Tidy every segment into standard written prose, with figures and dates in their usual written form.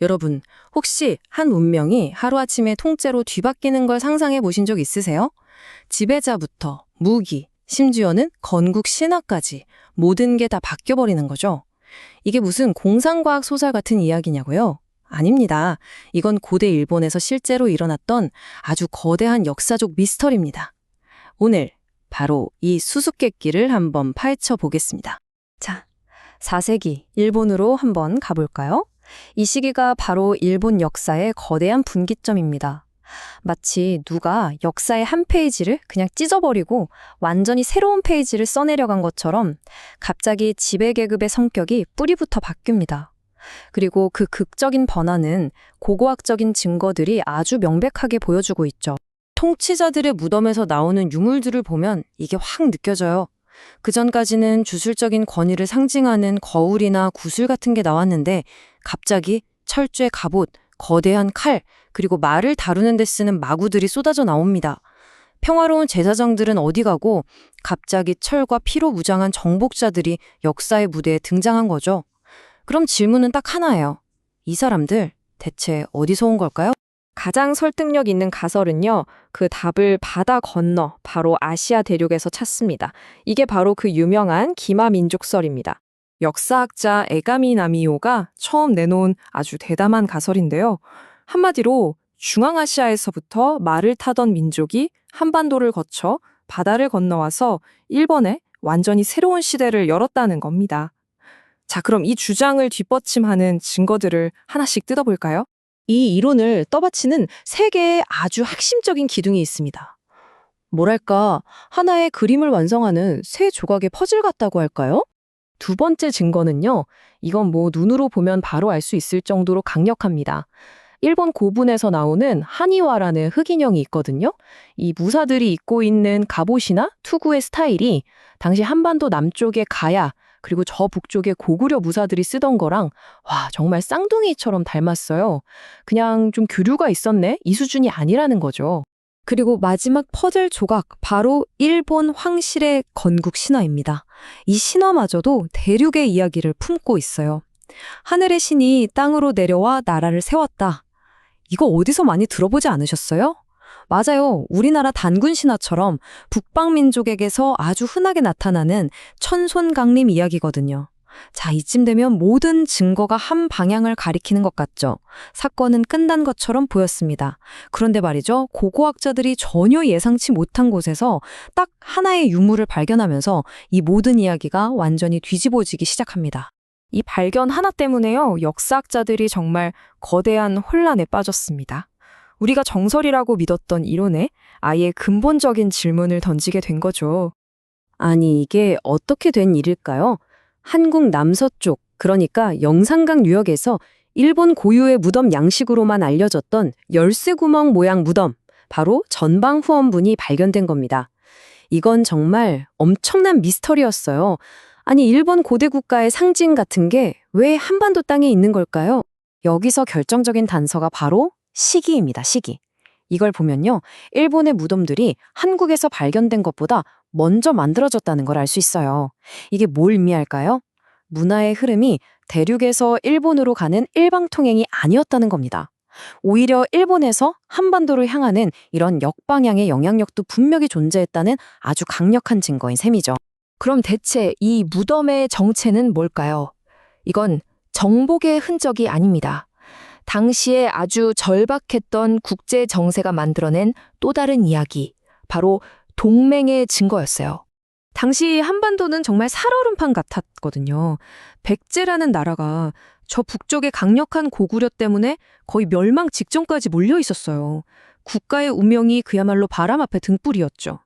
여러분, 혹시 한 문명이 하루아침에 통째로 뒤바뀌는 걸 상상해 보신 적 있으세요? 지배자부터 무기, 심지어는 건국 신화까지 모든 게 다 바뀌어버리는 거죠. 이게 무슨 공상과학 소설 같은 이야기냐고요? 아닙니다. 이건 고대 일본에서 실제로 일어났던 아주 거대한 역사적 미스터리입니다. 오늘 바로 이 수수께끼를 한번 파헤쳐 보겠습니다. 자, 4세기 일본으로 한번 가볼까요? 이 시기가 바로 일본 역사의 거대한 분기점입니다. 마치 누가 역사의 한 페이지를 그냥 찢어버리고 완전히 새로운 페이지를 써내려간 것처럼 갑자기 지배계급의 성격이 뿌리부터 바뀝니다. 그리고 그 극적인 변화는 고고학적인 증거들이 아주 명백하게 보여주고 있죠. 통치자들의 무덤에서 나오는 유물들을 보면 이게 확 느껴져요. 그전까지는 주술적인 권위를 상징하는 거울이나 구슬 같은 게 나왔는데 갑자기 철제 갑옷, 거대한 칼, 그리고 말을 다루는 데 쓰는 마구들이 쏟아져 나옵니다. 평화로운 제사장들은 어디 가고 갑자기 철과 피로 무장한 정복자들이 역사의 무대에 등장한 거죠. 그럼 질문은 딱 하나예요. 이 사람들 대체 어디서 온 걸까요? 가장 설득력 있는 가설은요, 그 답을 바다 건너 바로 아시아 대륙에서 찾습니다. 이게 바로 그 유명한 기마 민족설입니다. 역사학자 에가미 나미오가 처음 내놓은 아주 대담한 가설인데요. 한마디로 중앙아시아에서부터 말을 타던 민족이 한반도를 거쳐 바다를 건너와서 일본에 완전히 새로운 시대를 열었다는 겁니다. 자, 그럼 이 주장을 뒷받침하는 증거들을 하나씩 뜯어볼까요? 이 이론을 떠받치는 세 개의 아주 핵심적인 기둥이 있습니다. 뭐랄까, 하나의 그림을 완성하는 세 조각의 퍼즐 같다고 할까요? 두 번째 증거는요, 이건 뭐 눈으로 보면 바로 알 수 있을 정도로 강력합니다. 일본 고분에서 나오는 하니와라는 흑인형이 있거든요. 이 무사들이 입고 있는 갑옷이나 투구의 스타일이 당시 한반도 남쪽의 가야, 그리고 저 북쪽의 고구려 무사들이 쓰던 거랑 와, 정말 쌍둥이처럼 닮았어요. 그냥 좀 교류가 있었네? 이 수준이 아니라는 거죠. 그리고 마지막 퍼즐 조각, 바로 일본 황실의 건국 신화입니다. 이 신화마저도 대륙의 이야기를 품고 있어요. 하늘의 신이 땅으로 내려와 나라를 세웠다. 이거 어디서 많이 들어보지 않으셨어요? 맞아요. 우리나라 단군 신화처럼 북방민족에게서 아주 흔하게 나타나는 천손강림 이야기거든요. 자, 이쯤 되면 모든 증거가 한 방향을 가리키는 것 같죠. 사건은 끝난 것처럼 보였습니다. 그런데 말이죠. 고고학자들이 전혀 예상치 못한 곳에서 딱 하나의 유물을 발견하면서 이 모든 이야기가 완전히 뒤집어지기 시작합니다. 이 발견 하나 때문에요. 역사학자들이 정말 거대한 혼란에 빠졌습니다. 우리가 정설이라고 믿었던 이론에 아예 근본적인 질문을 던지게 된 거죠. 아니, 이게 어떻게 된 일일까요? 한국 남서쪽, 그러니까 영산강 유역에서 일본 고유의 무덤 양식으로만 알려졌던 열쇠구멍 모양 무덤, 바로 전방후원분이 발견된 겁니다. 이건 정말 엄청난 미스터리였어요. 아니, 일본 고대 국가의 상징 같은 게 왜 한반도 땅에 있는 걸까요? 여기서 결정적인 단서가 바로 시기입니다, 시기. 이걸 보면요, 일본의 무덤들이 한국에서 발견된 것보다 먼저 만들어졌다는 걸 알 수 있어요. 이게 뭘 의미할까요? 문화의 흐름이 대륙에서 일본으로 가는 일방통행이 아니었다는 겁니다. 오히려 일본에서 한반도를 향하는 이런 역방향의 영향력도 분명히 존재했다는 아주 강력한 증거인 셈이죠. 그럼 대체 이 무덤의 정체는 뭘까요? 이건 정복의 흔적이 아닙니다. 당시에 아주 절박했던 국제 정세가 만들어낸 또 다른 이야기, 바로 동맹의 증거였어요. 당시 한반도는 정말 살얼음판 같았거든요. 백제라는 나라가 저 북쪽의 강력한 고구려 때문에 거의 멸망 직전까지 몰려 있었어요. 국가의 운명이 그야말로 바람 앞에 등불이었죠.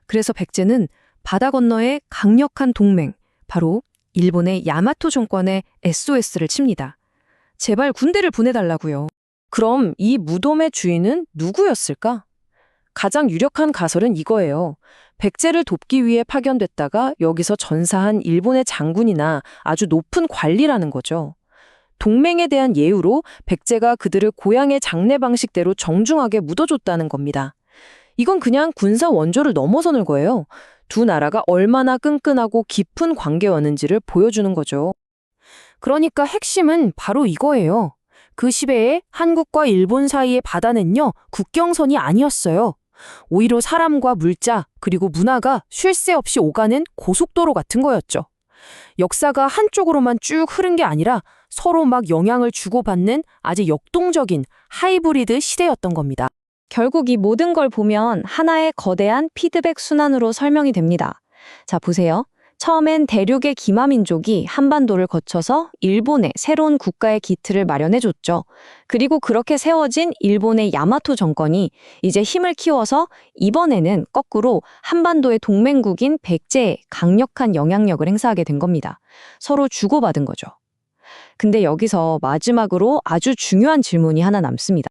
그래서 백제는 바다 건너의 강력한 동맹, 바로 일본의 야마토 정권에 SOS를 칩니다. 제발 군대를 보내달라고요. 그럼 이 무덤의 주인은 누구였을까? 가장 유력한 가설은 이거예요. 백제를 돕기 위해 파견됐다가 여기서 전사한 일본의 장군이나 아주 높은 관리라는 거죠. 동맹에 대한 예우로 백제가 그들을 고향의 장례 방식대로 정중하게 묻어줬다는 겁니다. 이건 그냥 군사 원조를 넘어서는 거예요. 두 나라가 얼마나 끈끈하고 깊은 관계였는지를 보여주는 거죠. 그러니까 핵심은 바로 이거예요. 그 시대에 한국과 일본 사이의 바다는요, 국경선이 아니었어요. 오히려 사람과 물자, 그리고 문화가 쉴 새 없이 오가는 고속도로 같은 거였죠. 역사가 한쪽으로만 쭉 흐른 게 아니라 서로 막 영향을 주고받는 아주 역동적인 하이브리드 시대였던 겁니다. 결국 이 모든 걸 보면 하나의 거대한 피드백 순환으로 설명이 됩니다. 자, 보세요. 처음엔 대륙의 기마민족이 한반도를 거쳐서 일본의 새로운 국가의 기틀을 마련해줬죠. 그리고 그렇게 세워진 일본의 야마토 정권이 이제 힘을 키워서 이번에는 거꾸로 한반도의 동맹국인 백제에 강력한 영향력을 행사하게 된 겁니다. 서로 주고받은 거죠. 근데 여기서 마지막으로 아주 중요한 질문이 하나 남습니다.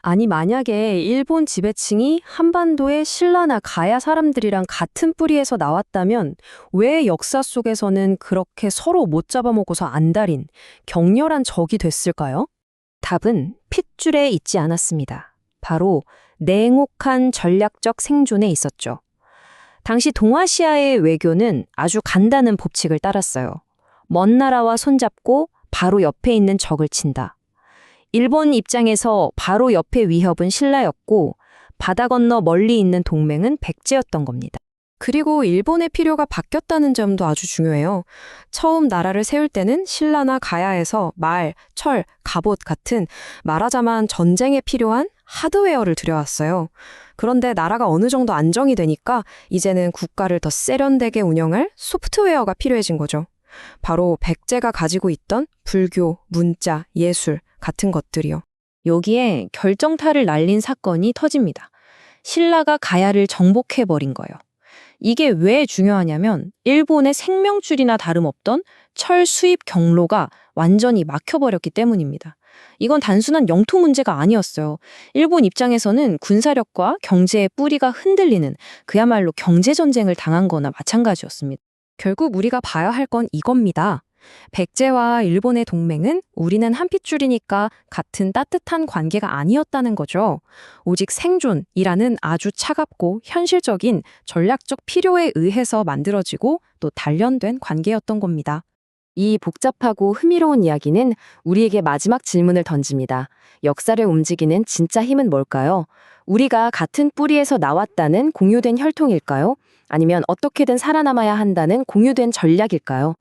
아니, 만약에 일본 지배층이 한반도의 신라나 가야 사람들이랑 같은 뿌리에서 나왔다면 왜 역사 속에서는 그렇게 서로 못 잡아먹어서 안달인 격렬한 적이 됐을까요? 답은 핏줄에 있지 않았습니다. 바로 냉혹한 전략적 생존에 있었죠. 당시 동아시아의 외교는 아주 간단한 법칙을 따랐어요. 먼 나라와 손잡고 바로 옆에 있는 적을 친다. 일본 입장에서 바로 옆의 위협은 신라였고 바다 건너 멀리 있는 동맹은 백제였던 겁니다. 그리고 일본의 필요가 바뀌었다는 점도 아주 중요해요. 처음 나라를 세울 때는 신라나 가야에서 말, 철, 갑옷 같은 말하자면 전쟁에 필요한 하드웨어를 들여왔어요. 그런데 나라가 어느 정도 안정이 되니까 이제는 국가를 더 세련되게 운영할 소프트웨어가 필요해진 거죠. 바로 백제가 가지고 있던 불교, 문자, 예술 같은 것들이요. 여기에 결정타를 날린 사건이 터집니다. 신라가 가야를 정복해버린 거예요. 이게 왜 중요하냐면 일본의 생명줄이나 다름없던 철 수입 경로가 완전히 막혀버렸기 때문입니다. 이건 단순한 영토 문제가 아니었어요. 일본 입장에서는 군사력과 경제의 뿌리가 흔들리는 그야말로 경제전쟁을 당한 거나 마찬가지였습니다. 결국 우리가 봐야 할 건 이겁니다. 백제와 일본의 동맹은 우리는 한 핏줄이니까 같은 따뜻한 관계가 아니었다는 거죠. 오직 생존이라는 아주 차갑고 현실적인 전략적 필요에 의해서 만들어지고 또 단련된 관계였던 겁니다. 이 복잡하고 흥미로운 이야기는 우리에게 마지막 질문을 던집니다. 역사를 움직이는 진짜 힘은 뭘까요? 우리가 같은 뿌리에서 나왔다는 공유된 혈통일까요? 아니면 어떻게든 살아남아야 한다는 공유된 전략일까요?